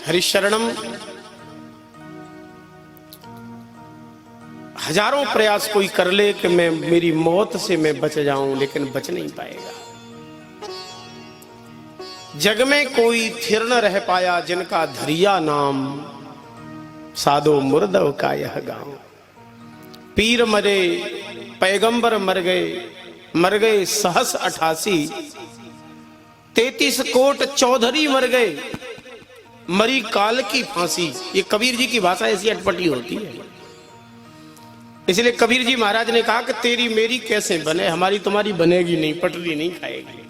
हरिशरणम हजारों प्रयास कोई कर ले कि मैं मेरी मौत से मैं बच जाऊं, लेकिन बच नहीं पाएगा। जग में कोई थिर न रह पाया जिनका धरिया नाम, साधो मुर्दव का यह गांव। पीर मरे पैगंबर मर गए सहस 88, 33 कोट चौधरी मर गए, मरी काल की फांसी। ये कबीर जी की भाषा ऐसी अटपटी होती है। इसलिए कबीर जी महाराज ने कहा कि तेरी मेरी कैसे बने, हमारी तुम्हारी बनेगी नहीं, पटरी नहीं खाएगी।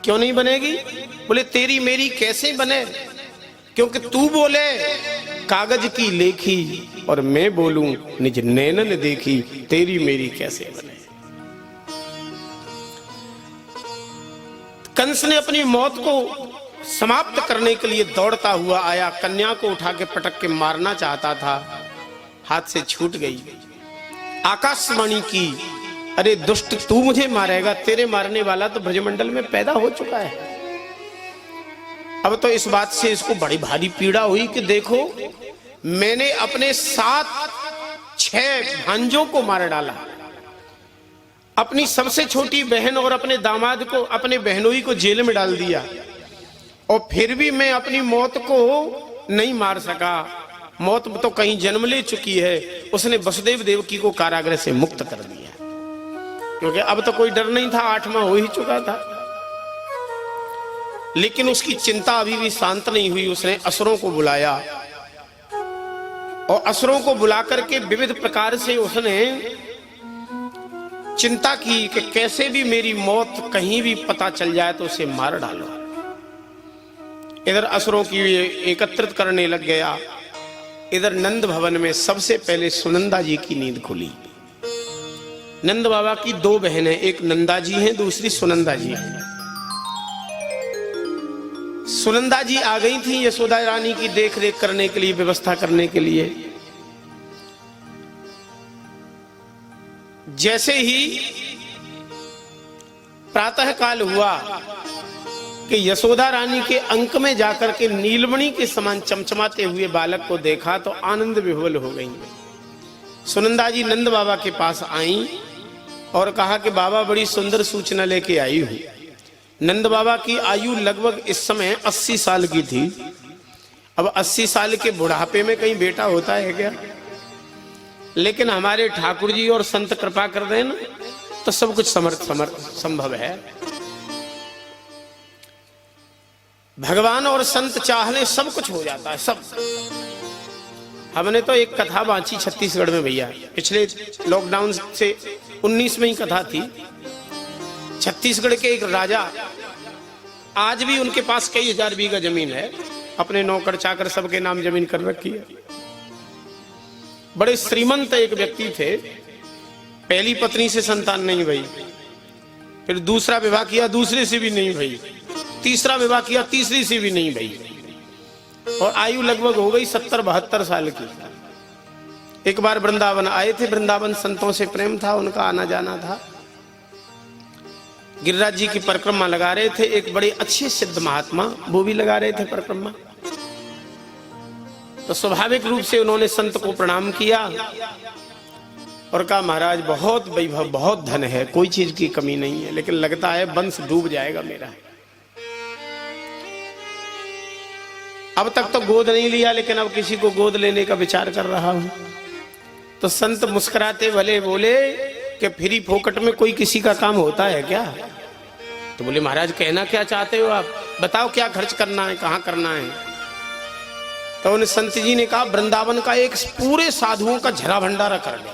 क्यों नहीं बनेगी? बोले तेरी मेरी कैसे बने, क्योंकि तू बोले कागज की लेखी और मैं बोलूं निज नैनन देखी, तेरी मेरी कैसे बने। कंस ने अपनी मौत को समाप्त करने के लिए दौड़ता हुआ आया, कन्या को उठा के पटक के मारना चाहता था, हाथ से छूट गई। आकाशवाणी की, अरे दुष्ट तू मुझे मारेगा, तेरे मारने वाला तो ब्रजमंडल में पैदा हो चुका है। अब तो इस बात से इसको बड़ी भारी पीड़ा हुई कि देखो मैंने अपने 6 भांजों को मार डाला, अपनी सबसे छोटी बहन और अपने दामाद को, अपने बहनोई को जेल में डाल दिया, और फिर भी मैं अपनी मौत को नहीं मार सका। मौत तो कहीं जन्म ले चुकी है। उसने वसुदेव देवकी को कारागृह से मुक्त कर दिया, क्योंकि अब तो कोई डर नहीं था, 8वां हो ही चुका था। लेकिन उसकी चिंता अभी भी शांत नहीं हुई। उसने असुरों को बुलाया और असुरों को बुलाकर के विविध प्रकार से उसने चिंता की कि कैसे भी मेरी मौत कहीं भी पता चल जाए तो उसे मार डालो। इधर असुरों की एकत्रित करने लग गया, इधर नंद भवन में सबसे पहले सुनंदा जी की नींद खुली। नंद बाबा की 2 बहनें, एक नंदा जी हैं, दूसरी सुनंदा जी हैं। सुनंदा जी आ गई थी यशोदा रानी की देख रेख करने के लिए, व्यवस्था करने के लिए। जैसे ही प्रातः काल हुआ कि यशोदा रानी के अंक में जाकर के नीलमणि के समान चमचमाते हुए बालक को देखा तो आनंद विह्वल हो गई। सुनंदा जी नंद बाबा के पास आई और कहा कि बाबा बड़ी सुंदर सूचना लेके आई हूं। नंद बाबा की आयु लगभग इस समय 80 साल की थी। अब 80 साल के बुढ़ापे में कहीं बेटा होता है क्या? लेकिन हमारे ठाकुर जी और संत कृपा कर दें ना तो सब कुछ संभव है। भगवान और संत चाहने सब कुछ हो जाता है, सब। हमने तो एक कथा बांची छत्तीसगढ़ में भैया, पिछले लॉकडाउन से 19 में ही कथा थी। छत्तीसगढ़ के एक राजा, आज भी उनके पास कई हजार बीघा जमीन है, अपने नौकर चाकर सबके नाम जमीन कर रखी है। बड़े श्रीमंत एक व्यक्ति थे। पहली पत्नी से संतान नहीं भई, फिर दूसरा विवाह किया, दूसरे से भी नहीं भई, तीसरा विवाह किया, तीसरी से भी नहीं भई, और आयु लगभग हो गई 70-72 साल की। एक बार वृंदावन आए थे, वृंदावन संतों से प्रेम था, उनका आना जाना था। गिरिराज जी की परिक्रमा लगा रहे थे, एक बड़े अच्छे सिद्ध महात्मा वो भी लगा रहे थे परिक्रमा। तो स्वाभाविक रूप से उन्होंने संत को प्रणाम किया और कहा महाराज बहुत वैभव, बहुत धन है, कोई चीज की कमी नहीं है, लेकिन लगता है वंश डूब जाएगा मेरा। अब तक तो गोद नहीं लिया, लेकिन अब किसी को गोद लेने का विचार कर रहा हूं। तो संत मुस्कुराते भले बोले कि फ्री फोकट में कोई किसी का काम होता है क्या? तो बोले महाराज कहना क्या चाहते हो आप, बताओ क्या खर्च करना है, कहां करना है? तो उन संत जी ने कहा वृंदावन का एक पूरे साधुओं का झरा भंडारा कर लो।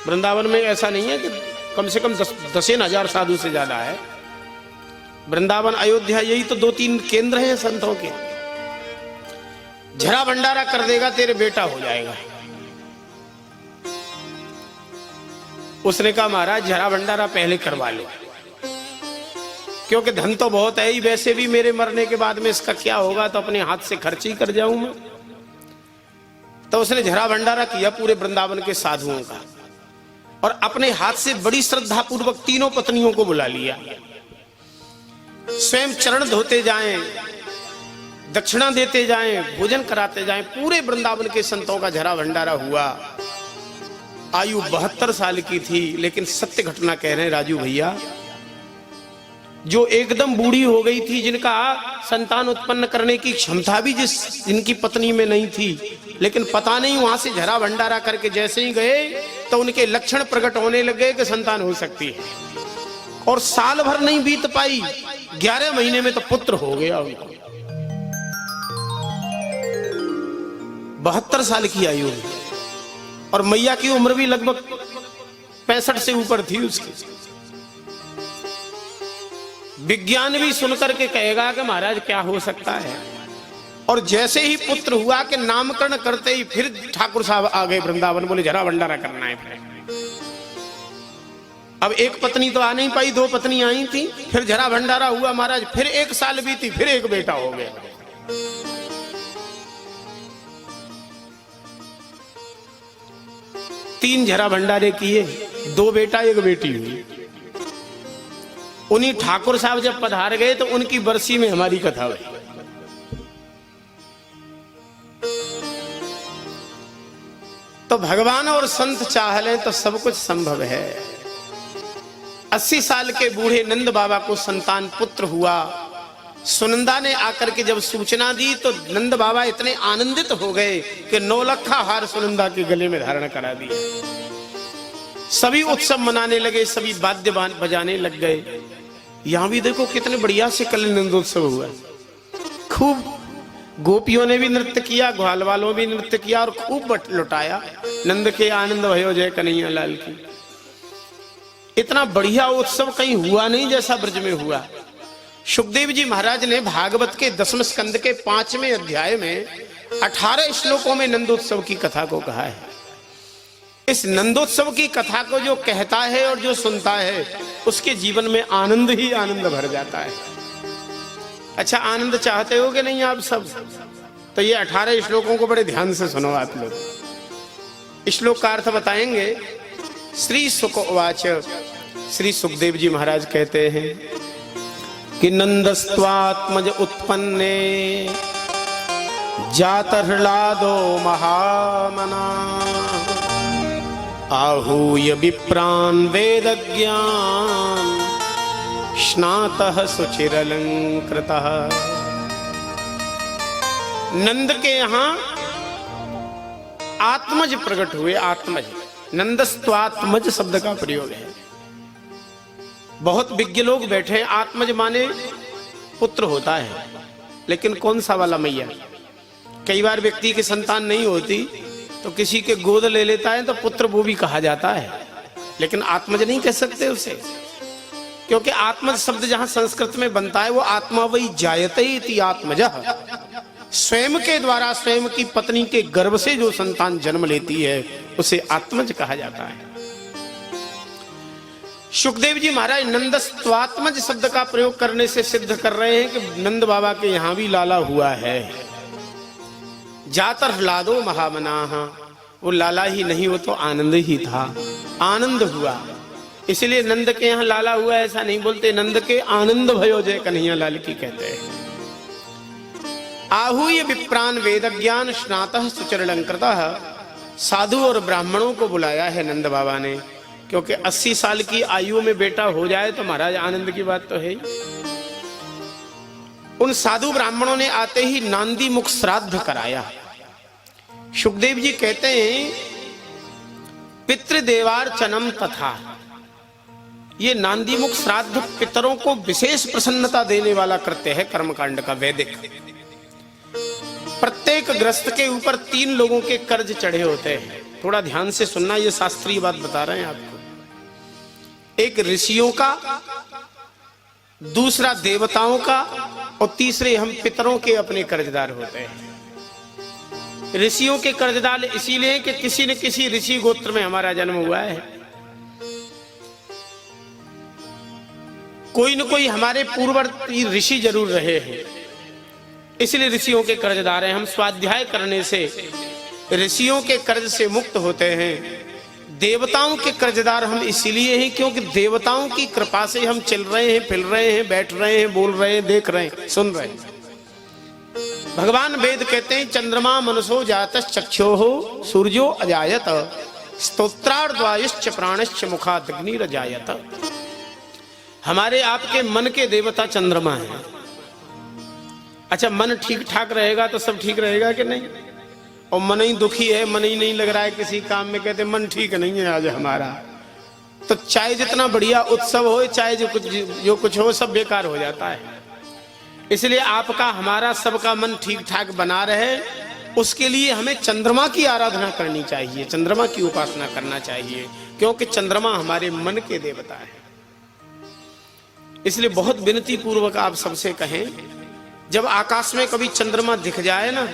वृंदावन में ऐसा नहीं है कि कम से कम 10,000 साधु से ज्यादा है। वृंदावन अयोध्या यही तो 2-3 केंद्र हैं संतों के। झरा भंडारा कर देगा तेरे बेटा हो जाएगा। उसने कहा महाराज झरा भंडारा पहले करवा लो, क्योंकि धन तो बहुत है ही, वैसे भी मेरे मरने के बाद में इसका क्या होगा, तो अपने हाथ से खर्च ही कर जाऊं मैं। तो उसने झरा भंडारा किया पूरे वृंदावन के साधुओं का, और अपने हाथ से बड़ी श्रद्धा पूर्वक 3 पत्नियों को बुला लिया। स्वयं चरण धोते जाएं, दक्षिणा देते जाएं, भोजन कराते जाएं। पूरे वृंदावन के संतों का झरा भंडारा हुआ। आयु 72 साल की थी, लेकिन सत्य घटना कह रहे हैं राजू भैया, जो एकदम बूढ़ी हो गई थी, जिनका संतान उत्पन्न करने की क्षमता भी जिनकी पत्नी में नहीं थी, लेकिन पता नहीं वहां से झरा भंडारा करके जैसे ही गए तो उनके लक्षण प्रकट होने लगे कि संतान हो सकती है। और साल भर नहीं बीत पाई, 11 महीने में तो पुत्र हो गया उनको। 72 साल की आयु में, और मैया की उम्र भी लगभग 65 से ऊपर थी उसकी। विज्ञान भी सुनकर के कहेगा कि महाराज क्या हो सकता है। और जैसे ही पुत्र हुआ कि नामकरण करते ही फिर ठाकुर साहब आ गए वृंदावन, बोले झरा भंडारा करना है। फिर अब एक पत्नी तो आ नहीं पाई, 2 पत्नी आई थी, फिर झरा भंडारा हुआ महाराज। फिर 1 साल बीती, फिर एक बेटा हो गया। तीन झरा भंडारे किए, 2 बेटा 1 बेटी हुई। उन्हीं ठाकुर साहब जब पधार गए तो उनकी बरसी में हमारी कथा हुई। तो भगवान और संत चाह लें तो सब कुछ संभव है। 80 साल के बूढ़े नंद बाबा को संतान पुत्र हुआ। सुनंदा ने आकर के जब सूचना दी तो नंद बाबा इतने आनंदित हो गए कि 9 लखा हार सुनंदा के गले में धारण करा दिया। सभी उत्सव मनाने लगे, सभी वाद्य बजाने लग गए। यहां भी देखो कितने बढ़िया से कल नंदोत्सव हुआ। खूब गोपियों ने भी नृत्य किया, ग्वाल वालों भी नृत्य किया और खूब लुटाया। नंद के आनंद भयो जय कन्हैया लाल की। इतना बढ़िया उत्सव कहीं हुआ नहीं जैसा ब्रज में हुआ। सुखदेव जी महाराज ने भागवत के 10वें स्कंद के 5वें अध्याय में 18 श्लोकों में नंदोत्सव की कथा को कहा है। इस नंदोत्सव की कथा को जो कहता है और जो सुनता है उसके जीवन में आनंद ही आनंद भर जाता है। अच्छा, आनंद चाहते हो कि नहीं आप सब? तो ये 18 श्लोकों को बड़े ध्यान से सुनो आप लोग। श्लोक का अर्थ बताएंगे। श्री सुक उवाच, श्री सुखदेव जी महाराज कहते हैं कि नंदस्त्वात्मज उत्पन्ने जात ह्लादो महामना आहूय विप्रान वेदज्ञान स्नातः सुचिरलंकृतः। नंद के यहां आत्मज प्रकट हुए। आत्मज, नंदस्त्वात्मज शब्द का प्रयोग है। बहुत विज्ञ लोग बैठे। आत्मज माने पुत्र होता है, लेकिन कौन सा वाला मैया? कई बार व्यक्ति की संतान नहीं होती तो किसी के गोद ले लेता है तो पुत्र वो भी कहा जाता है, लेकिन आत्मज नहीं कह सकते उसे, क्योंकि आत्मज शब्द जहां संस्कृत में बनता है वो आत्मा वही जायते इति आत्मजः, स्वयं के द्वारा स्वयं की पत्नी के गर्भ से जो संतान जन्म लेती है उसे आत्मज कहा जाता है। सुखदेव जी महाराज नंदस्त्वात्मज शब्द का प्रयोग करने से सिद्ध कर रहे हैं कि नंद बाबा के यहां भी लाला हुआ है। जातर ह्लादो महामनाः, वो लाला ही नहीं, वो तो आनंद ही था। आनंद हुआ, इसलिए नंद के यहां लाला हुआ ऐसा नहीं बोलते, नंद के आनंद भयो जय कन्हैया लाल की कहते हैं। आहूय विप्रान वेदज्ञान स्नातः सुचिरलंकृतः, साधु और ब्राह्मणों को बुलाया है नंद बाबा ने, क्योंकि 80 साल की आयु में बेटा हो जाए तो महाराज आनंद की बात तो है ही। उन साधु ब्राह्मणों ने आते ही नांदी मुख श्राद्ध कराया। सुखदेव जी कहते हैं पितृदेवार्चनम तथा, ये नांदी मुख श्राद्ध पितरों को विशेष प्रसन्नता देने वाला कृत्य है कर्मकांड का, वैदिक। प्रत्येक ग्रस्त के ऊपर 3 लोगों के कर्ज चढ़े होते हैं। थोड़ा ध्यान से सुनना, ये शास्त्रीय बात बता रहे हैं आपको। एक ऋषियों का, दूसरा देवताओं का, और तीसरे हम पितरों के अपने कर्जदार होते हैं। ऋषियों के कर्जदार इसीलिए कि किसी न किसी ऋषि गोत्र में हमारा जन्म हुआ है, कोई न कोई हमारे पूर्ववर्ती ऋषि जरूर रहे हैं, इसलिए ऋषियों के कर्जदार हैं। हम स्वाध्याय करने से ऋषियों के कर्ज से मुक्त होते हैं। देवताओं के कर्जदार हम इसीलिए हैं क्योंकि देवताओं की कृपा से हम चल रहे हैं, फिर रहे हैं, बैठ रहे हैं, बोल रहे हैं, देख रहे हैं, सुन रहे हैं। भगवान वेद कहते हैं चंद्रमा मनसो जातश्च चक्षुः सूर्यो अजायत स्तोत्रार्द्वायुश्च प्राणश्च मुखादग्निरजायत। हमारे आपके मन के देवता चंद्रमा है। अच्छा, मन ठीक ठाक रहेगा तो सब ठीक रहेगा कि नहीं? और मन ही दुखी है, मन ही नहीं लग रहा है किसी काम में, कहते मन ठीक नहीं है आज हमारा, तो चाहे जितना बढ़िया उत्सव हो, चाहे जो कुछ हो, सब बेकार हो जाता है। इसलिए आपका हमारा सबका मन ठीक ठाक बना रहे, उसके लिए हमें चंद्रमा की आराधना करनी चाहिए, चंद्रमा की उपासना करना चाहिए, क्योंकि चंद्रमा हमारे मन के देवता है। इसलिए बहुत विनती पूर्वक आप सबसे कहें, जब आकाश में कभी चंद्रमा दिख जाए ना,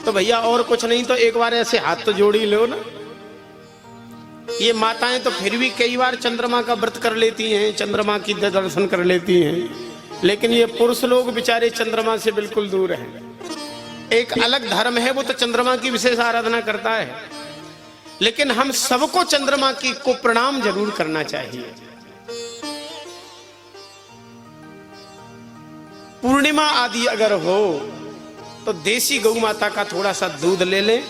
तो भैया और कुछ नहीं तो एक बार ऐसे हाथ तो जोड़ ही लो ना। ये माताएं तो फिर भी कई बार चंद्रमा का व्रत कर लेती हैं, चंद्रमा की दर्शन कर लेती हैं, लेकिन ये पुरुष लोग बेचारे चंद्रमा से बिल्कुल दूर हैं। एक अलग धर्म है, वो तो चंद्रमा की विशेष आराधना करता है, लेकिन हम सबको चंद्रमा की को प्रणाम जरूर करना चाहिए। पूर्णिमा आदि अगर हो तो देसी गौ माता का थोड़ा सा दूध ले लें,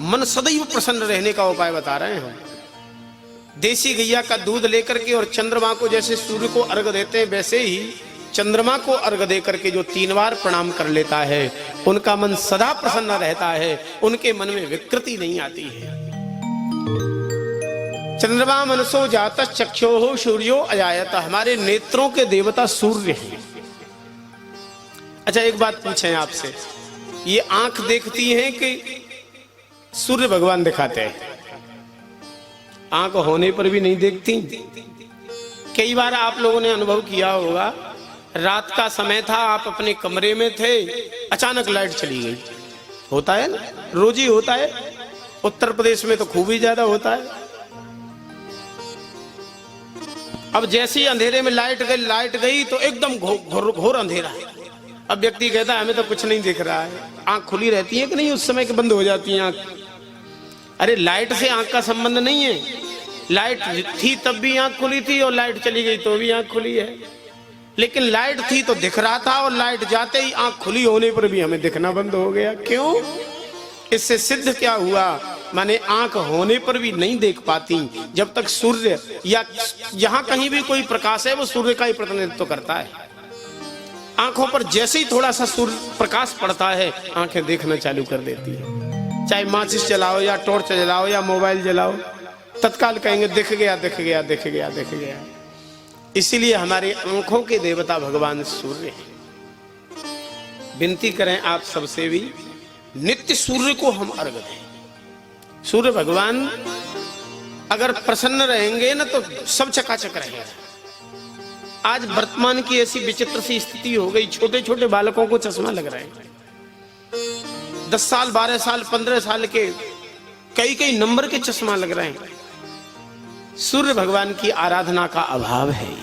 मन सदैव प्रसन्न रहने का उपाय बता रहे हैं हम। देसी गैया का दूध लेकर के और चंद्रमा को जैसे सूर्य को अर्घ देते हैं, वैसे ही चंद्रमा को अर्घ देकर के जो 3 बार प्रणाम कर लेता है, उनका मन सदा प्रसन्न रहता है, उनके मन में विकृति नहीं आती है। चंद्रमा मनसो जातश्च चक्षुः सूर्यो अजायत। हमारे नेत्रों के देवता सूर्य हैं। अच्छा, एक बात पूछें आपसे, ये आंख देखती है कि सूर्य भगवान दिखाते हैं? आंख होने पर भी नहीं देखती। कई बार आप लोगों ने अनुभव किया होगा, रात का समय था, आप अपने कमरे में थे, अचानक लाइट चली गई। होता है ना, रोज ही होता है। उत्तर प्रदेश में तो खूब ही ज्यादा होता है। अब जैसे ही अंधेरे में लाइट गई तो एकदम घोर अंधेरा है। अब व्यक्ति कहता है हमें तो कुछ नहीं दिख रहा है। आंख खुली रहती है कि नहीं उस समय के बंद हो जाती है आंख? अरे लाइट से आंख का संबंध नहीं है। लाइट थी तब भी आंख खुली थी, और लाइट चली गई तो भी आंख खुली है। लेकिन लाइट थी तो दिख रहा था, और लाइट जाते ही आंख खुली होने पर भी हमें दिखना बंद हो गया। क्यों? इससे सिद्ध क्या हुआ? माने आंख होने पर भी नहीं देख पाती जब तक सूर्य या जहां कहीं भी कोई प्रकाश है वो सूर्य का ही प्रतिनिधित्व करता है। आंखों पर जैसे ही थोड़ा सा सूर्य प्रकाश पड़ता है, आंखें देखना चालू कर देती है। चाहे माचिस जलाओ या टॉर्च जलाओ या मोबाइल जलाओ, तत्काल कहेंगे दिख गया दिख गया दिख गया दिख गया। इसीलिए हमारी आंखों के देवता भगवान सूर्य हैं। विनती करें आप सबसे भी, नित्य सूर्य को हम अर्घ दें। सूर्य भगवान अगर प्रसन्न रहेंगे ना तो सब चकाचक रहेगा। आज वर्तमान की ऐसी विचित्र सी स्थिति हो गई, छोटे छोटे बालकों को चश्मा लग रहा है। 10 साल 12 साल 15 साल के कई नंबर के चश्मा लग रहे हैं। सूर्य भगवान की आराधना का अभाव है।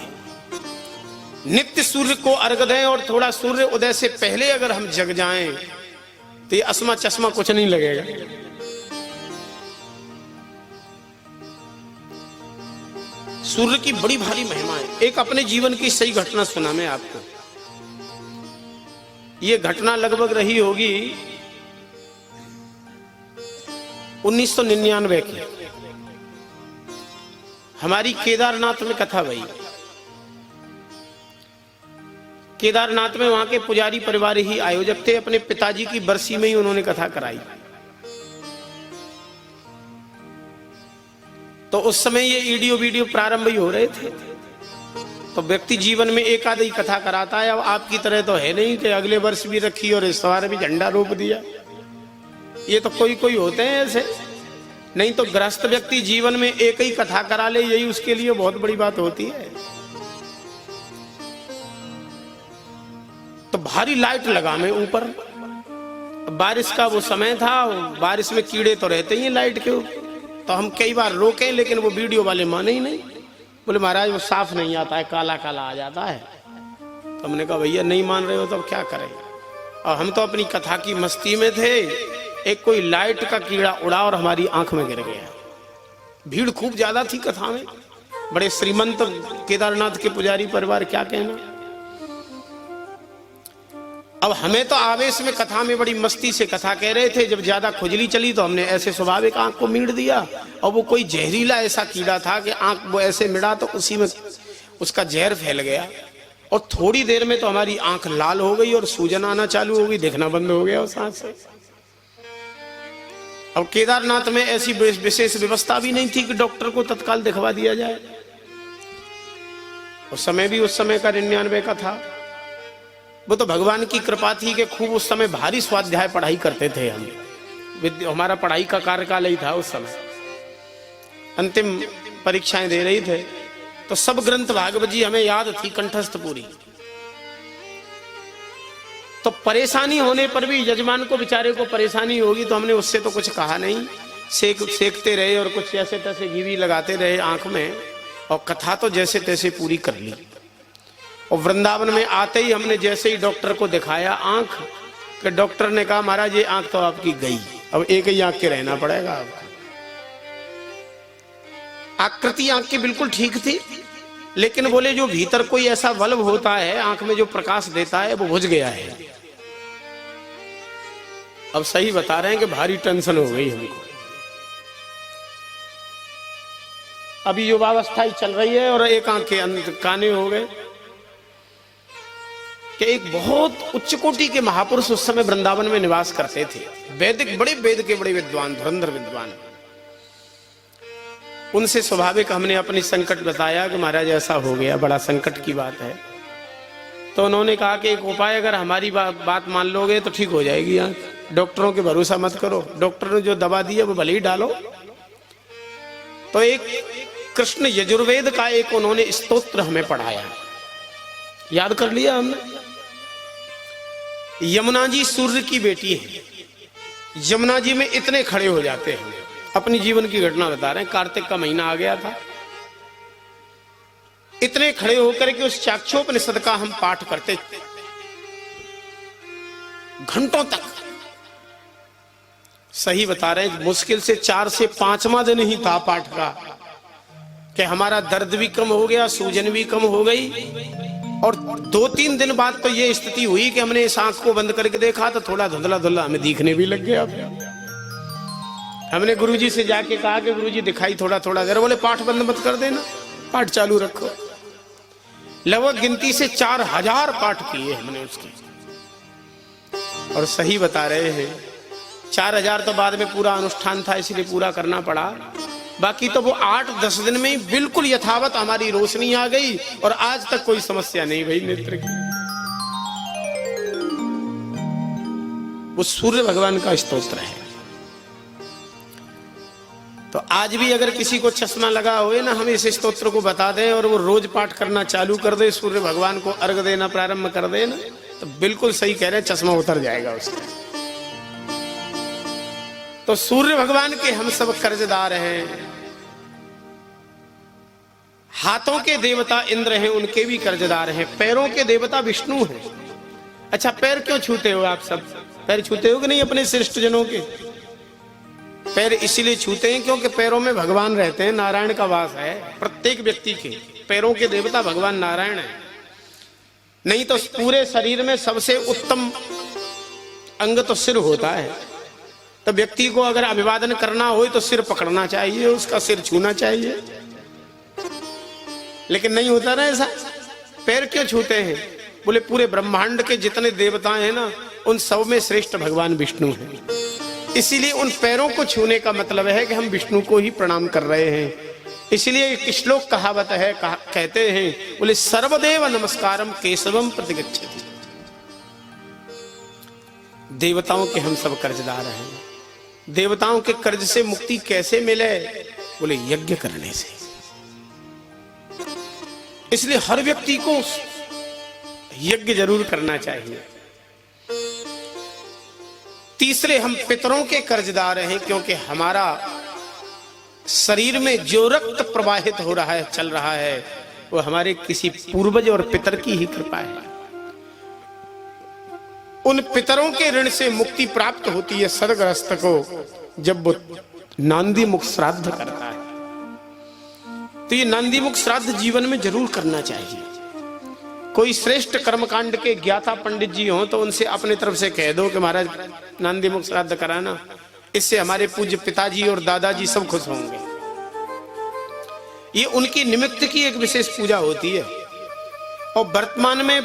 नित्य सूर्य को अर्घ दें, और थोड़ा सूर्य उदय से पहले अगर हम जग जाएं तो ये असमा चश्मा कुछ नहीं लगेगा। सूर्य की बड़ी भारी महिमा है। एक अपने जीवन की सही घटना सुना मैं आपको। ये घटना लगभग रही होगी 1999 की। हमारी केदारनाथ में कथा भई। केदारनाथ में वहां के पुजारी परिवार ही आयोजक थे। अपने पिताजी की बरसी में ही उन्होंने कथा कराई। तो उस समय ये ईडियो वीडियो प्रारंभ ही हो रहे थे। तो व्यक्ति जीवन में एक आधी कथा कराता है। अब आपकी तरह तो है नहीं कि अगले वर्ष भी रखी और इस बार भी झंडा रोप दिया। ये तो कोई होते हैं ऐसे। नहीं तो गृहस्थ व्यक्ति जीवन में एक ही कथा करा ले, यही उसके लिए बहुत बड़ी बात होती है। तो भारी लाइट लगा मैं ऊपर। बारिश का वो समय था, बारिश में कीड़े तो रहते ही लाइट के ऊपर। तो हम कई बार रोके, लेकिन वो वीडियो वाले माने ही नहीं। बोले महाराज वो साफ नहीं आता है, काला काला आ जाता है। तो हमने कहा भैया नहीं मान रहे हो तो क्या करें। और हम तो अपनी कथा की मस्ती में थे। एक कोई लाइट का कीड़ा उड़ा और हमारी आंख में गिर गया। भीड़ खूब ज्यादा थी कथा में। बड़े श्रीमंत केदारनाथ के पुजारी परिवार, क्या कहना। अब हमें तो आवेश में कथा में बड़ी मस्ती से कथा कह रहे थे, जब ज्यादा खुजली चली तो हमने ऐसे स्वाभाविक आंख को मीड़ दिया, और वो कोई जहरीला ऐसा कीड़ा था कि आंख वो ऐसे मिड़ा तो उसी में उसका जहर फैल गया, और थोड़ी देर में तो हमारी आंख लाल हो गई और सूजन आना चालू हो गई, देखना बंद हो गया उस आंख से। अब केदारनाथ में ऐसी विशेष व्यवस्था भी नहीं थी कि डॉक्टर को तत्काल दिखवा दिया जाए। उस समय भी उस समय का 99 का था। वो तो भगवान की कृपा थी कि खूब उस समय भारी स्वाध्याय पढ़ाई करते थे हम, हमारा पढ़ाई का कार्यकाल ही था उस समय, अंतिम परीक्षाएं दे रही थे, तो सब ग्रंथ भागवत जी हमें याद थी कंठस्थ पूरी। तो परेशानी होने पर भी यजमान को बेचारे को परेशानी होगी तो हमने उससे तो कुछ कहा नहीं, सेकते रहे और कुछ जैसे तैसे घी भी लगाते रहे आंख में, और कथा तो जैसे तैसे पूरी कर ली। और वृंदावन में आते ही हमने जैसे ही डॉक्टर को दिखाया आंख, कि डॉक्टर ने कहा महाराज ये आंख तो आपकी गई, अब एक ही आंख के रहना पड़ेगा आपको। आकृति आंख की बिल्कुल ठीक थी, लेकिन बोले जो भीतर कोई ऐसा बल्ब होता है आंख में जो प्रकाश देता है वो बुझ गया है। अब सही बता रहे हैं कि भारी टेंशन हो गई हमको। अभी युवावस्था ही चल रही है और एक आंख के काने हो गए कि एक बहुत उच्च कोटि के महापुरुष उस समय वृंदावन में निवास करते थे, वैदिक बड़े वेद के बड़े विद्वान, धुरंधर विद्वान। उनसे स्वाभाविक हमने अपनी संकट बताया कि महाराज ऐसा हो गया, बड़ा संकट की बात है। तो उन्होंने कहा कि एक उपाय, अगर हमारी बात मान लोगे तो ठीक हो जाएगी आंख, डॉक्टरों के भरोसा मत करो, डॉक्टर ने जो दवा दी है वो भले ही डालो। तो एक कृष्ण यजुर्वेद का एक उन्होंने स्तोत्र हमें पढ़ाया, याद कर लिया हमने। यमुना जी सूर्य की बेटी है, यमुना जी में इतने खड़े हो जाते हैं, अपनी जीवन की घटना बता रहे हैं। कार्तिक का महीना आ गया था, इतने खड़े होकर के उस चाक्षोपनिषद का हम पाठ करते घंटों तक। सही बता रहे हैं, मुश्किल से 4 से 5वां दिन ही था पाठ का कि हमारा दर्द भी कम हो गया, सूजन भी कम हो गई, और 2-3 दिन बाद तो ये स्थिति हुई कि हमने इस आंख को बंद करके देखा तो थोड़ा धुंधला धुंधला हमें दिखने भी लग गया। हमने गुरुजी से जाके कहा कि गुरुजी दिखाई थोड़ा थोड़ा जरा, बोले पाठ बंद मत कर देना, पाठ चालू रखो। लगभग गिनती से 4000 पाठ किए हमने उसके, और सही बता रहे हैं 4000 तो बाद में पूरा अनुष्ठान था इसलिए पूरा करना पड़ा, बाकी तो वो 8-10 दिन में ही बिल्कुल यथावत हमारी रोशनी आ गई और आज तक कोई समस्या नहीं भाई नेत्र की। वो सूर्य भगवान का स्तोत्र है। तो आज भी अगर किसी को चश्मा लगा हुए ना, हम इस स्तोत्र को बता दें और वो रोज पाठ करना चालू कर दे, सूर्य भगवान को अर्घ देना प्रारंभ कर दे ना, तो बिल्कुल सही कह रहे हैं, चश्मा उतर जाएगा उसका। तो सूर्य भगवान के हम सब कर्जदार हैं। हाथों के देवता इंद्र हैं, उनके भी कर्जदार हैं। पैरों के देवता विष्णु हैं। अच्छा, पैर क्यों छूते हो आप सब? पैर छूते हो कि नहीं अपने श्रेष्ठ जनों के? पैर इसलिए छूते हैं क्योंकि पैरों में भगवान रहते हैं, नारायण का वास है प्रत्येक व्यक्ति के। पैरों के देवता भगवान नारायण है। नहीं तो पूरे शरीर में सबसे उत्तम अंग तो सिर होता है। तो व्यक्ति को अगर अभिवादन करना हो तो सिर पकड़ना चाहिए, उसका सिर छूना चाहिए, लेकिन नहीं होता ना ऐसा। पैर क्यों छूते हैं? बोले पूरे ब्रह्मांड के जितने देवता हैं ना, उन सब में श्रेष्ठ भगवान विष्णु हैं। इसीलिए उन पैरों को छूने का मतलब है कि हम विष्णु को ही प्रणाम कर रहे हैं। इसलिए एक श्लोक कहावत है, कहते हैं, बोले सर्वदेव नमस्कारम केशवम प्रतिगच्छति। देवताओं के हम सब कर्जदार हैं। देवताओं के कर्ज से मुक्ति कैसे मिले? बोले यज्ञ करने से। इसलिए हर व्यक्ति को यज्ञ जरूर करना चाहिए। तीसरे, हम पितरों के कर्जदार हैं, क्योंकि हमारा शरीर में जो रक्त प्रवाहित हो रहा है, चल रहा है, वो हमारे किसी पूर्वज और पितर की ही कृपा है। उन पितरों के ऋण से मुक्ति प्राप्त होती है सदग्रस्त को जब वो नांदी मुख श्राद्ध करता है। तो ये नांदी मुख श्राद्ध जीवन में जरूर करना चाहिए। कोई श्रेष्ठ कर्मकांड के ज्ञाता पंडित जी हों तो उनसे अपने तरफ से कह दो कि महाराज नांदी मुख श्राद्ध कराना, इससे हमारे पूज्य पिताजी और दादाजी सब खुश होंगे। ये उनकी निमित्त की एक विशेष पूजा होती है। और वर्तमान में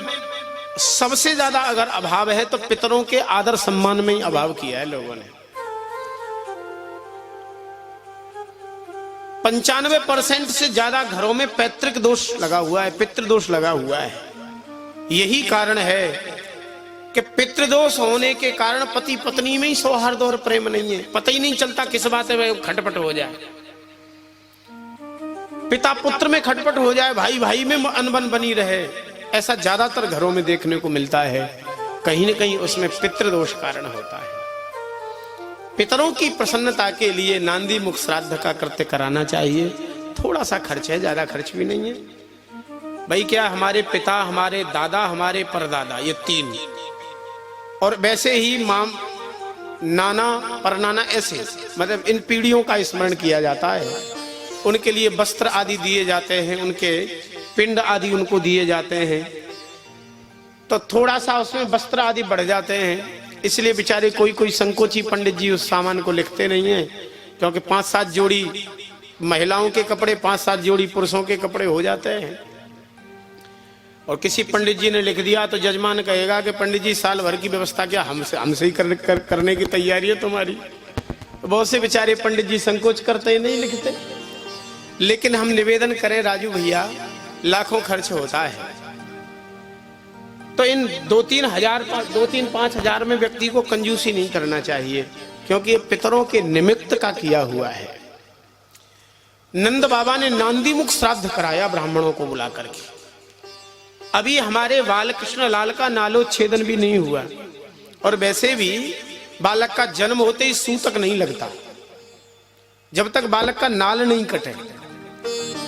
सबसे ज्यादा अगर अभाव है तो पितरों के आदर सम्मान में ही अभाव किया है लोगों ने। 95% से ज्यादा घरों में पैतृक दोष लगा हुआ है, पितृदोष लगा हुआ है। यही कारण है कि पितृदोष होने के कारण पति पत्नी में ही सौहार्द और प्रेम नहीं है। पता ही नहीं चलता किस बात में खटपट हो जाए, पिता पुत्र में खटपट हो जाए, भाई भाई में अनबन बनी रहे। ऐसा ज्यादातर घरों में देखने को मिलता है। कहीं न कहीं उसमें पितृदोष कारण होता है। पितरों की प्रसन्नता के लिए नांदी मुख श्राद्ध का कृत्य कराना चाहिए। थोड़ा सा खर्च है, ज्यादा खर्च भी नहीं है भाई। क्या हमारे पिता, हमारे दादा, हमारे परदादा, ये 3, और वैसे ही माम, नाना, परनाना, ऐसे मतलब इन पीढ़ियों का स्मरण किया जाता है। उनके लिए वस्त्र आदि दिए जाते हैं, उनके पिंड आदि उनको दिए जाते हैं। तो थोड़ा सा उसमें वस्त्र आदि बढ़ जाते हैं, इसलिए बेचारे कोई कोई संकोची पंडित जी उस सामान को लिखते नहीं है, क्योंकि 5-7 जोड़ी महिलाओं के कपड़े, 5-7 जोड़ी पुरुषों के कपड़े हो जाते हैं। और किसी पंडित जी ने लिख दिया तो जजमान कहेगा कि पंडित जी साल भर की व्यवस्था क्या हमसे ही करने की तैयारी है तुम्हारी। तो बहुत से बेचारे पंडित जी संकोच करते ही नहीं लिखते। लेकिन हम निवेदन करें राजू भैया, लाखों खर्च होता है, तो इन 2-3 हजार में व्यक्ति को कंजूसी नहीं करना चाहिए, क्योंकि ये पितरों के निमित्त का किया हुआ है। नंद बाबा ने नांदी मुख श्राद्ध कराया ब्राह्मणों को बुला करके। अभी हमारे बालकृष्ण लाल का नालोच्छेदन भी नहीं हुआ, और वैसे भी बालक का जन्म होते ही सूतक नहीं लगता जब तक बालक का नाल नहीं कटे।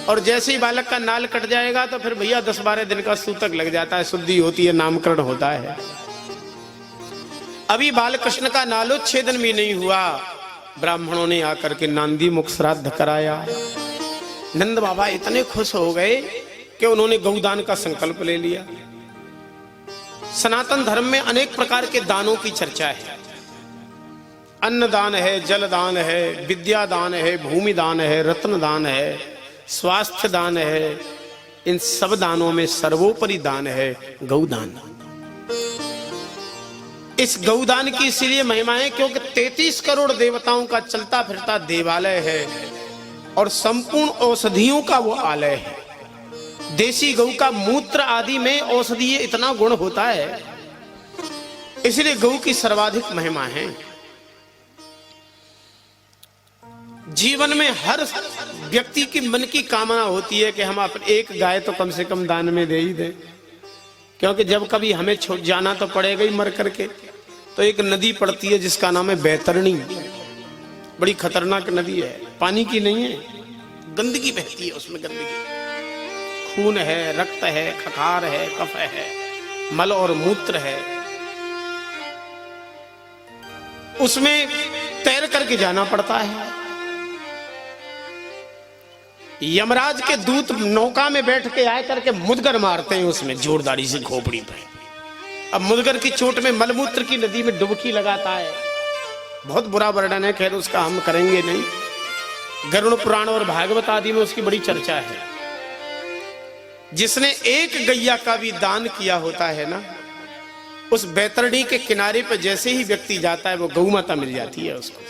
और जैसे ही बालक का नाल कट जाएगा तो फिर भैया 10-12 दिन का सूतक लग जाता है, शुद्धि होती है, नामकरण होता है। अभी बालकृष्ण का नालोच्छेदन भी नहीं हुआ, ब्राह्मणों ने आकर के नांदी मुख श्राद्ध कराया। नंद बाबा इतने खुश हो गए कि उन्होंने गौदान का संकल्प ले लिया। सनातन धर्म में अनेक प्रकार के दानों की चर्चा है। अन्न दान है, जल दान है, विद्या दान है, भूमि दान है, रत्न दान है, स्वास्थ्य दान है। इन सब दानों में सर्वोपरि दान है गौदान। इस गौदान की इसलिए महिमा है क्योंकि 33 करोड़ देवताओं का चलता फिरता देवालय है और संपूर्ण औषधियों का वो आलय है। देसी गौ का मूत्र आदि में औषधीय इतना गुण होता है, इसलिए गौ की सर्वाधिक महिमा है। जीवन में हर व्यक्ति की मन की कामना होती है कि हम अपने एक गाय तो कम से कम दान में दे ही दें, क्योंकि जब कभी हमें छोड़ जाना तो पड़ेगा ही मर करके। तो एक नदी पड़ती है जिसका नाम है बैतरणी, बड़ी खतरनाक नदी है, पानी की नहीं है, गंदगी बहती है उसमें। गंदगी, खून है, रक्त है, खखार है, कफ है, मल और मूत्र है। उसमें तैर करके जाना पड़ता है। यमराज के दूत नौका में बैठ के आए करके मुदगर मारते हैं उसमें जोरदारी से खोपड़ी पे। अब मुदगर की चोट में मलमूत्र की नदी में डुबकी लगाता है। बहुत बुरा वर्णन है, खैर उसका हम करेंगे नहीं। गरुड़ पुराण और भागवत आदि में उसकी बड़ी चर्चा है। जिसने एक गैया का भी दान किया होता है ना, उस बैतरणी के किनारे पर जैसे ही व्यक्ति जाता है वो गौ माता मिल जाती है उसको,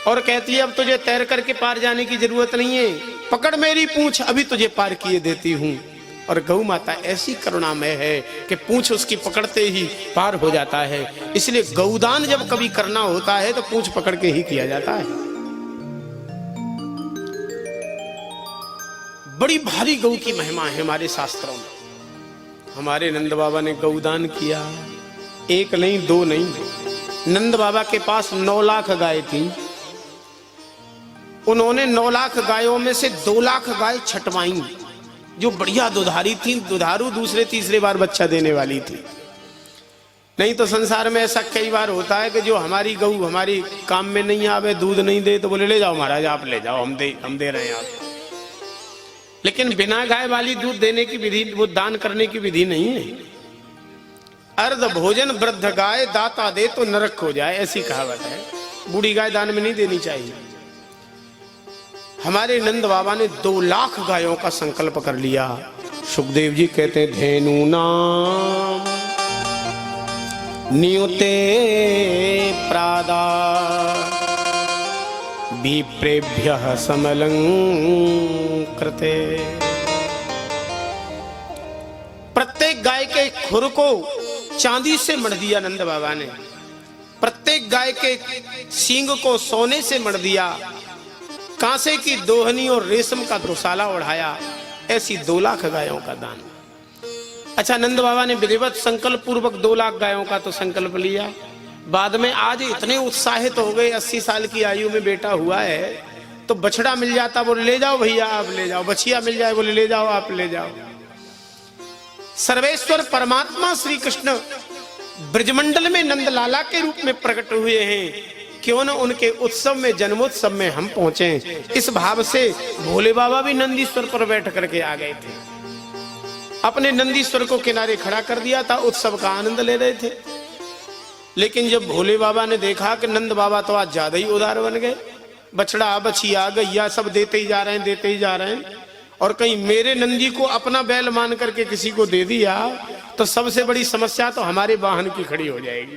और कहती है अब तुझे तैर करके पार जाने की जरूरत नहीं है, पकड़ मेरी पूंछ, अभी तुझे पार किए देती हूं। और गौ माता ऐसी करुणामय है कि पूंछ उसकी पकड़ते ही पार हो जाता है। इसलिए गौदान जब कभी करना होता है तो पूंछ पकड़ के ही किया जाता है। बड़ी भारी गौ की महिमा है हमारे शास्त्रों में। हमारे नंद बाबा ने गौदान किया, एक नहीं दो नहीं। नंद बाबा के पास 9 लाख गाय थी। उन्होंने 9 लाख गायों में से 2 लाख गाय छटवाई, जो बढ़िया दुधारी थी, दुधारू दूसरे तीसरे बार बच्चा देने वाली थी। नहीं तो संसार में ऐसा कई बार होता है कि जो हमारी गौ हमारी काम में नहीं आवे, दूध नहीं दे, तो बोले ले जाओ महाराज आप ले जाओ, हम दे रहे हैं आप। लेकिन बिना गाय वाली दूध देने की विधि, वो दान करने की विधि नहीं है। अर्ध भोजन वृद्ध गाय दाता दे तो नरक हो जाए, ऐसी कहावत है। बूढ़ी गाय दान में नहीं देनी चाहिए। हमारे नंद बाबा ने 2 लाख गायों का संकल्प कर लिया। सुखदेव जी कहते हैं धेनु नाम नियुते प्रादा विप्रेभ्यः समलंकृते। प्रत्येक गाय के खुर को चांदी से मढ़ दिया नंद बाबा ने, प्रत्येक गाय के सींग को सोने से मढ़ दिया, कांसे की दोहनी और रेशम का दुशाला ओढ़ाया। ऐसी 2 लाख गायों का दान। अच्छा, नंद बाबा ने विधिवत संकल्प पूर्वक 2 लाख गायों का तो संकल्प लिया। बाद में आज इतने उत्साहित हो गए, 80 साल की आयु में बेटा हुआ है, तो बछड़ा मिल जाता, बोले ले जाओ भैया आप ले जाओ, बछिया मिल जाए, बोले ले जाओ आप ले जाओ। सर्वेश्वर परमात्मा श्री कृष्ण ब्रजमंडल में नंद लाला के रूप में प्रकट हुए हैं, क्यों न उनके उत्सव में, जन्मोत्सव में हम पहुंचे। इस भाव से भोले बाबा भी नंदीश्वर पर बैठ करके आ गए थे। अपने नंदीश्वर को किनारे खड़ा कर दिया था, उत्सव का आनंद ले रहे थे। लेकिन जब भोले बाबा ने देखा कि नंद बाबा तो आज ज्यादा ही उदार बन गए, बछड़ा बछिया गैया सब देते ही जा रहे हैं, देते ही जा रहे हैं, और कहीं मेरे नंदी को अपना बैल मान करके किसी को दे दिया तो सबसे बड़ी समस्या तो हमारे वाहन की खड़ी हो जाएगी।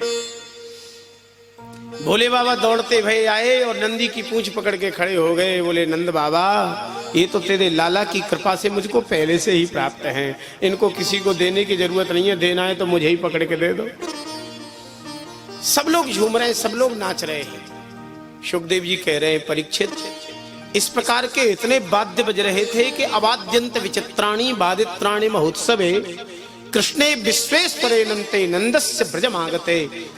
भोले बाबा दौड़ते भये आए और नंदी की पूंछ पकड़ के खड़े हो गए। बोले नंद बाबा, ये तो तेरे लाला की कृपा से मुझको पहले से ही प्राप्त है, इनको किसी को देने की जरूरत नहीं है, देना है तो मुझे ही पकड़ के दे दो। सब लोग झूम रहे हैं, सब लोग नाच रहे हैं। सुखदेव जी कह रहे हैं परीक्षित, इस प्रकार के इतने वाद्य बज रहे थे कि अवाद्यंत विचित्राणि वादित्राणि महोत्सवे कृष्णे विश्वेश्वरे नंते नंदस्य ब्रजमागते।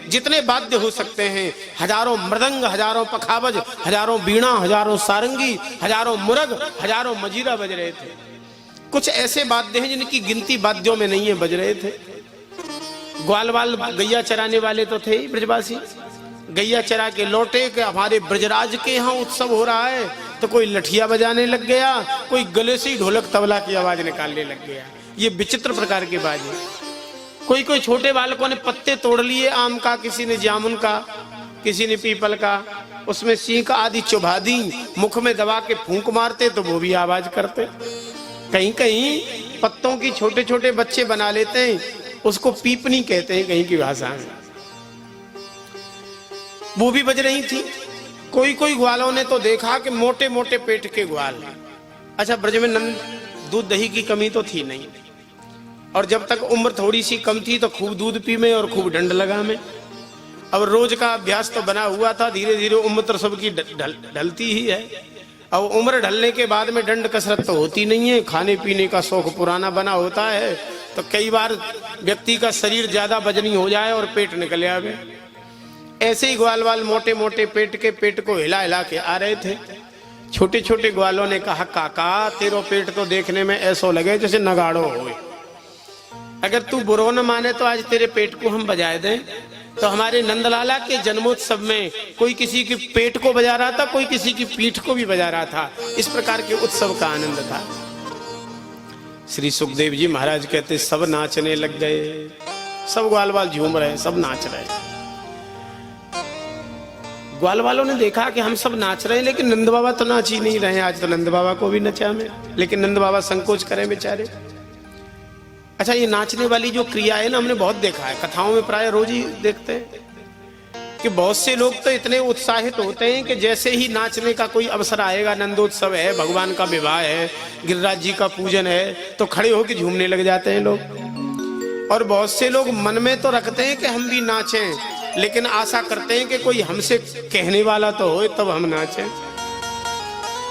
जितने वाद्य हो सकते हैं, हजारों मृदंग, हजारों पखावज, हजारों बीणा, हजारों सारंगी, हजारों मुरग, हजारों मजीरा बज रहे थे। कुछ ऐसे वाद्य हैं जिनकी गिनती वाद्यों में नहीं है, बज रहे थे। ग्वालवाल गैया चराने वाले तो थे ही ब्रजवासी, गैया चरा के लौटे कि हमारे ब्रजराज के यहाँ उत्सव हो रहा है, तो कोई लठिया बजाने लग गया, कोई गले से ही ढोलक तबला की आवाज निकालने लग गया। ये विचित्र प्रकार के बाजे। कोई कोई छोटे बालकों ने पत्ते तोड़ लिए आम का, किसी ने जामुन का, किसी ने पीपल का, उसमें सीख आदि चुभा दी, मुख में दबा के फूंक मारते तो वो भी आवाज करते। कहीं कहीं पत्तों की छोटे छोटे बच्चे बना लेते हैं, उसको पीपनी कहते हैं कहीं की भाषा में, वो भी बज रही थी। कोई कोई ग्वालों ने तो देखा कि मोटे मोटे पेट के ग्वाल। अच्छा, ब्रज में नंद दूध दही की कमी तो थी नहीं, और जब तक उम्र थोड़ी सी कम थी तो खूब दूध पी में और खूब डंड लगा में। अब रोज का अभ्यास तो बना हुआ था, धीरे धीरे उम्र तो सबकी ढलती ही है। अब उम्र ढलने के बाद में डंड कसरत तो होती नहीं है, खाने पीने का शौक पुराना बना होता है, तो कई बार व्यक्ति का शरीर ज्यादा वजनी हो जाए और पेट निकल आवे। ऐसे ही ग्वाल वाल मोटे मोटे पेट के पेट को हिला हिला के आ रहे थे। छोटे छोटे ग्वालों ने कहा, काका तेरो पेट तो देखने में ऐसो लगे जैसे नगाड़ो हो। अगर तू बुरो न माने तो आज तेरे पेट को हम बजाए दें। तो हमारे नंदलाला के जन्मोत्सव में कोई किसी के पेट को बजा रहा था, कोई किसी की पीठ को भी बजा रहा था। इस प्रकार के उत्सव का आनंद था। श्री सुखदेव जी महाराज कहते सब नाचने लग गए, सब ग्वाल वाल झूम रहे, सब नाच रहे। ग्वाल वालों ने देखा कि हम सब नाच रहे हैं, लेकिन नंद बाबा तो नाच ही नहीं रहे। आज तो नंद बाबा को भी नचा में, लेकिन नंद बाबा संकोच करें बेचारे। अच्छा, ये नाचने वाली जो क्रिया है ना, हमने बहुत देखा है, कथाओं में प्राय रोज ही देखते हैं कि बहुत से लोग तो इतने उत्साहित होते हैं कि जैसे ही नाचने का कोई अवसर आएगा, नंदोत्सव है, भगवान का विवाह है, गिरिराज जी का पूजन है, तो खड़े होकर झूमने लग जाते हैं लोग। और बहुत से लोग मन में तो रखते हैं कि हम भी नाचें, लेकिन आशा करते हैं कि कोई हमसे कहने वाला तो हो तब हम नाचें।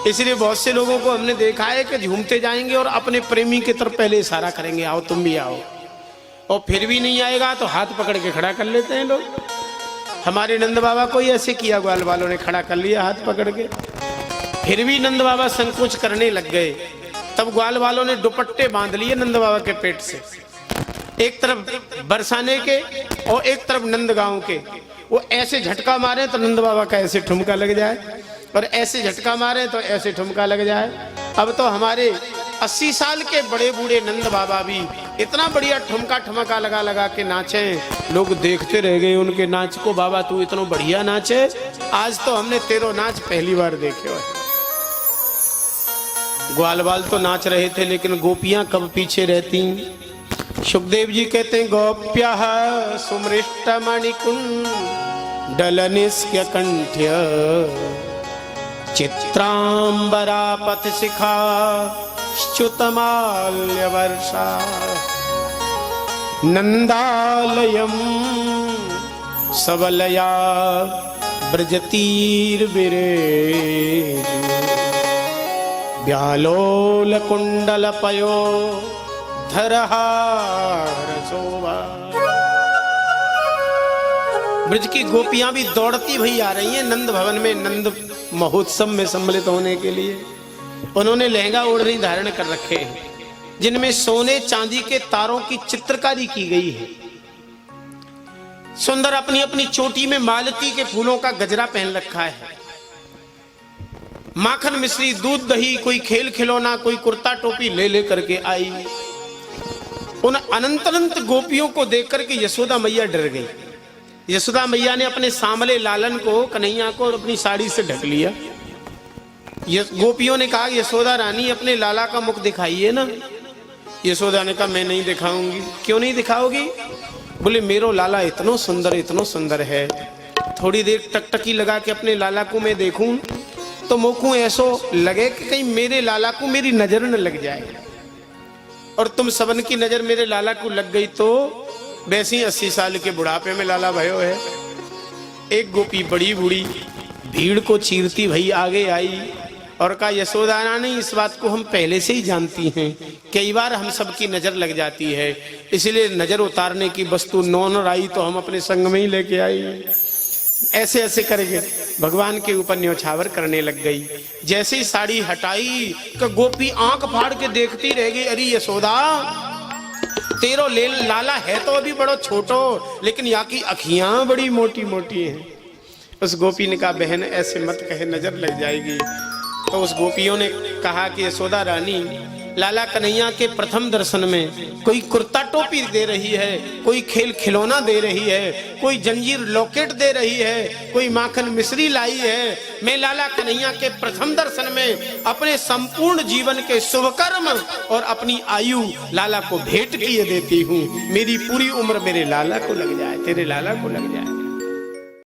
इसलिए बहुत से लोगों को हमने देखा है कि झूमते जाएंगे और अपने प्रेमी की तरफ पहले इशारा करेंगे, आओ तुम भी आओ, और फिर भी नहीं आएगा तो हाथ पकड़ के खड़ा कर लेते हैं लोग। हमारे नंद बाबा को ही ऐसे किया, ग्वाल वालों ने खड़ा कर लिया हाथ पकड़ के, फिर भी नंद बाबा संकोच करने लग गए। तब ग्वाल वालों ने दुपट्टे बांध लिए नंद बाबा के पेट से, एक तरफ बरसाने के और एक तरफ नंद गांव के। वो ऐसे झटका मारे तो नंद बाबा का ऐसे ठुमका लग जाए, और ऐसे झटका मारे तो ऐसे ठुमका लग जाए। अब तो हमारे 80 साल के बड़े बूढ़े नंद बाबा भी इतना बढ़िया ठुमका ठमका लगा लगा के नाचे, लोग देखते रह गए उनके नाच को। बाबा तू इतना बढ़िया नाचे, आज तो हमने तेरो नाच पहली बार देखे हो। ग्वाल बाल तो नाच रहे थे, लेकिन गोपियां कब पीछे रहती। सुखदेव जी कहते हैं गोप्या सुमृष्ट मणिकुंडल निष्क्य कंठ्य चित्रांबरा पथ शिखा च्युतमाल्य वर्षा नंदालयम सबलया ब्रजतीर बिरेज व्यालोल कुंडल पयो धरहार शोभा। ब्रज की गोपियां भी दौड़ती भई आ रही हैं नंद भवन में, नंद महोत्सव में सम्मिलित होने के लिए। उन्होंने लहंगा ओढ़नी धारण कर रखे हैं, जिनमें सोने चांदी के तारों की चित्रकारी की गई है। सुंदर अपनी अपनी चोटी में मालती के फूलों का गजरा पहन रखा है। माखन मिश्री दूध दही, कोई खेल खिलौना, कोई कुर्ता टोपी ले ले करके आई। उन अनंत अनंत गोपियों को देख करके यशोदा मैया डर गई। यशोदा मैया ने अपने सांवले लालन को, कन्हैया को, अपनी साड़ी से ढक लिया। गोपियों ने कहा यशोदा रानी अपने लाला का मुख दिखाइए ना। यशोदा ने कहा मैं नहीं दिखाऊंगी। क्यों नहीं दिखाओगी? बोले मेरो लाला इतना सुंदर है, थोड़ी देर टकटकी लगा के अपने लाला को मैं देखूं तो मोकू ऐसो लगे कि कहीं मेरे लाला को मेरी नजर न लग जाए, और तुम सबन की नजर मेरे लाला को लग गई तो वैसे ही 80 साल के बुढ़ापे में लाला भयो है। एक गोपी बड़ी बूढ़ी भीड़ को चीरती भई आगे आई और कहा यशोदा रानी इस बात को हम पहले से ही जानती हैं, कई बार हम सबकी नजर लग जाती है, इसलिए नजर उतारने की वस्तु नॉन आई तो हम अपने संग में ही लेके आई। ऐसे ऐसे करके भगवान के ऊपर न्योछावर करने लग गई। जैसे ही साड़ी हटाई तो गोपी आंख फाड़ के देखती रह गई, अरे यशोदा तेरो लाला है तो अभी बड़ो छोटो, लेकिन यहाँ की अखियां बड़ी मोटी मोटी हैं। उस गोपी ने कहा बहन ऐसे मत कहे, नजर लग जाएगी। तो उस गोपियों ने कहा कि यशोदा रानी लाला कन्हैया के प्रथम दर्शन में कोई कुर्ता टोपी दे रही है, कोई खेल खिलौना दे रही है, कोई जंजीर लॉकेट दे रही है, कोई माखन मिश्री लाई है। मैं लाला कन्हैया के प्रथम दर्शन में अपने संपूर्ण जीवन के शुभ कर्म और अपनी आयु लाला को भेंट किए देती हूँ। मेरी पूरी उम्र मेरे लाला को लग जाए, तेरे लाला को लग जाए।